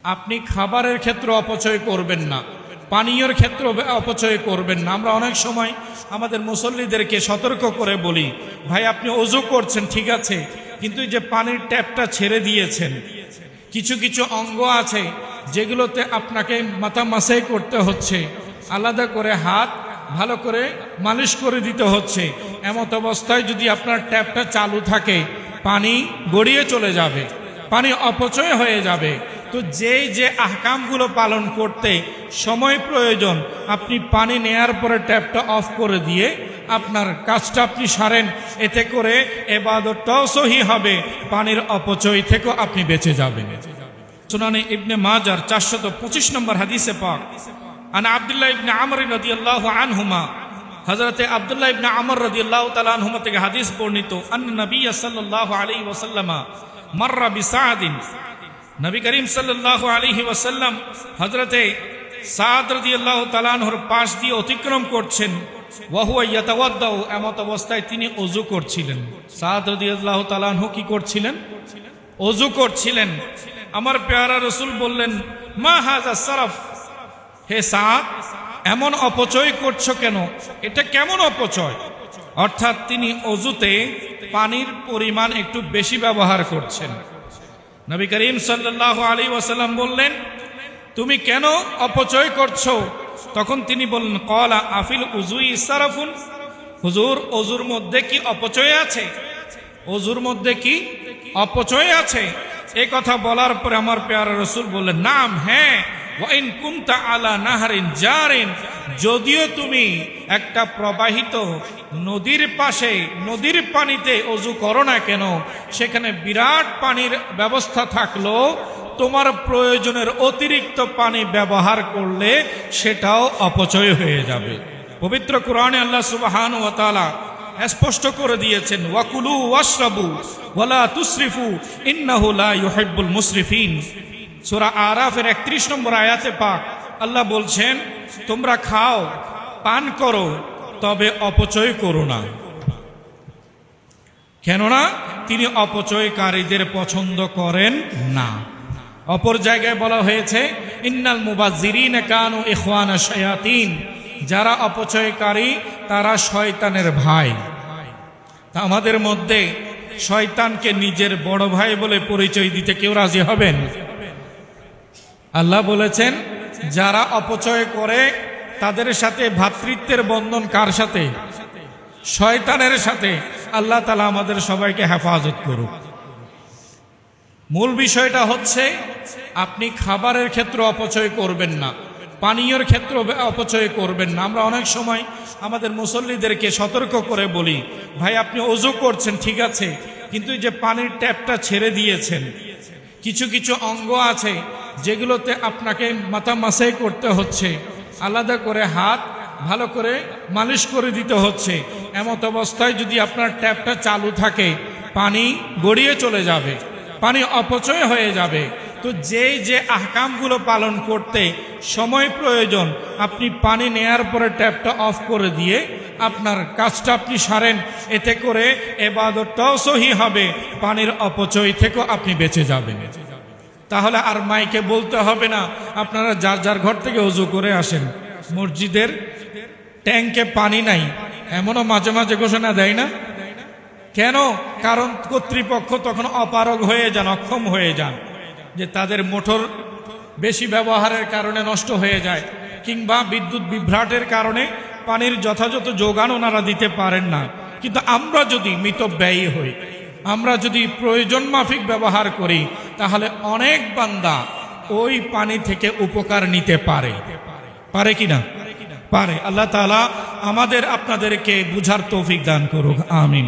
আপনি খাবারের ক্ষেত্রে অপচয় করবেন না, পানীয়র ক্ষেত্রে অপচয় করবেন না। আমরা অনেক সময় আমাদের মুসল্লিদেরকে সতর্ক করে বলি, ভাই আপনি ওযু করছেন ঠিক আছে, কিন্তু যে পানির ট্যাপটা ছেড়ে দিয়েছেন, কিছু কিছু অঙ্গ আছে যেগুলোতে আপনাকে মাথা মাসাই করতে হচ্ছে, আলাদা করে হাত ভালো করে মালিশ করে দিতে হচ্ছে। এমত অবস্থায় যদি আপনার ট্যাপটা চালু থাকে, পানি গড়িয়ে চলে যাবে, পানি অপচয় হয়ে যাবে। তো যে আহকামগুলো পালন করতে সময় প্রয়োজন, আপনি পানি নেয়ার পরে ট্যাপটা অফ করে দিয়ে আপনার কাজটা আপনি সারেন, এতে করে ইবাদতটাও সহি হবে, পানির অপচয় থেকেও আপনি বেঁচে যাবেন। সুনানে ইবনে মাজার 425 নম্বর হাদিসে পাক, আন আব্দুল্লাহ ইবনে আমর রাদিয়াল্লাহু আনহুমা, হযরতে আব্দুল্লাহ ইবনে আমর রাদিয়াল্লাহু তাআলা আনহুমা থেকে হাদিস বর্ণিত, আন্না নবী সাল্লাল্লাহু আলাইহি ওয়াসাল্লাম মাররা বিসাদিন, নবী করিম সাল্লাল্লাহু আলাইহি ওয়াসাল্লাম হযরতে সাদ রাদিয়াল্লাহু তাআলা আনহুর পাশ দিয়ে অতিক্রম করছেন, ওয়া হুয়া ইয়াতাওয়াদ্দাউ, এমত অবস্থায় তিনি ওযু করছিলেন। সাদ রাদিয়াল্লাহু তাআলা আনহু কি করছিলেন? ওযু করছিলেন। আমার প্যারা রাসূল বললেন, মা হাযা সারাফ, হে সাদ এমন অপচয় করছো কেন, এটা কেমন অপচয়? অর্থাৎ তিনি ওযুতে পানির পরিমাণ একটু বেশি ব্যবহার করছেন। নবী করিম সাল্লাল্লাহু আলাইহি ওয়াসাল্লাম বললেন, তুমি কেন অপচয় করছো? তখন তিনি বললেন, ক্বালা আফিল উযুই সারাফুন, হুজুর ওযুর মধ্যে কি অপচয় আছে? ওযুর মধ্যে কি অপচয় আছে? এই কথা বলার পরে আমার প্যারা রাসূল বললেন, নাম, হ্যাঁ, ওয়া ইন কুনতা আলা নাহরিন জারিন, যদিও তুমি একটা প্রবাহিত নদীর পাশে নদীর পানিতে ওযু করো না কেন, সেখানে বিরাট পানির ব্যবস্থা থাকলো, তোমার প্রয়োজনের অতিরিক্ত পানি ব্যবহার করলে সেটাও অপচয় হয়ে যাবে। পবিত্র কোরআনে আল্লাহ সুবহানাহু ওয়া তাআলা স্পষ্ট করে দিয়েছেন, ওয়াকুলু ওয়াশরাবু ওয়ালা তুসরিফু ইন্নাহু লা ইউহিব্বুল মুসরিফিন। সূরা আরাফের 31 নম্বর আয়াতে পাক আল্লাহ বলছেন, তোমরা খাও পান করো, তবে অপচয় করো না, কেননা তিনি অপচয়কারীদের পছন্দ করেন না। অপর জায়গায় বলা হয়েছে, ইন্নাল মুবাজ্জিরিনা কানু ইখওয়ানা শায়াতিন, যারা অপচয়কারী তারা শয়তানের ভাই। তা আমাদের মধ্যে শয়তানকে নিজের বড় ভাই বলে পরিচয় দিতে কেউ রাজি হবেন? আল্লাহ বলেছেন, যারা অপচয় করে তাদের সাথে ভ্রাতৃত্বের বন্ধন কার সাথে? শয়তানের সাথে। আল্লাহ তাআলা আমাদের সবাইকে হেফাজত করুক। মূল বিষয়টা হচ্ছে, আপনি খাবারের ক্ষেত্রে অপচয় করবেন না, পানীয়র ক্ষেত্রে অপচয় করবেন না। আমরা অনেক সময় আমাদের মুসল্লিদেরকে সতর্ক করে বলি, ভাই আপনি ওযু করছেন ঠিক আছে, কিন্তু যে পানির ট্যাপটা ছেড়ে দিয়েছেন, কিছু কিছু অঙ্গ আছে যেগুলোতে আপনাকে মাথা মাসাই করতে হচ্ছে, আলাদা করে হাত ভালো করে মালিশ করে দিতে হচ্ছে। এমত অবস্থায় যদি আপনার ট্যাপটা চালু থাকে, পানি গড়িয়ে চলে যাবে, পানি অপচয় হয়ে যাবে। তো যে আহকামগুলো পালন করতে সময় প্রয়োজন, আপনি পানি নেয়ার পরে ট্যাপটা অফ করে দিয়ে আপনার কাজটা আপনি সারেন, এতে করে ইবাদতটাও সহি হবে, পানির অপচয় থেকেও আপনি বেঁচে যাবেন। তাহলে আর মাইকে বলতে হবে না, আপনারা যার যার ঘর থেকে ওযু করে আসেন। মসজিদের ট্যাঙ্কে পানি নাই, এমনও মাঝে মাঝে ঘোষণা দেয় না কেন? কারণ কর্তৃপক্ষ তখন অপারগ হয়ে যান, অক্ষম হয়ে যান, যে তাদের মোটর বেশি ব্যবহারের কারণে নষ্ট হয়ে যায়, কিংবা বিদ্যুৎ বিভ্রাটের কারণে পানির যথাযথ যোগান ওনারা দিতে পারেন না। কিন্তু আমরা যদি মিতব্যয়ী হই, আমরা যদি প্রয়োজন মাফিক ব্যবহার করি, তাহলে অনেক বান্দা ওই পানি থেকে উপকার নিতে পারে। পারে কিনা? পারে। আল্লাহ তাআলা আমাদের আপনাদেরকে বুঝার তৌফিক দান করুক, আমিন।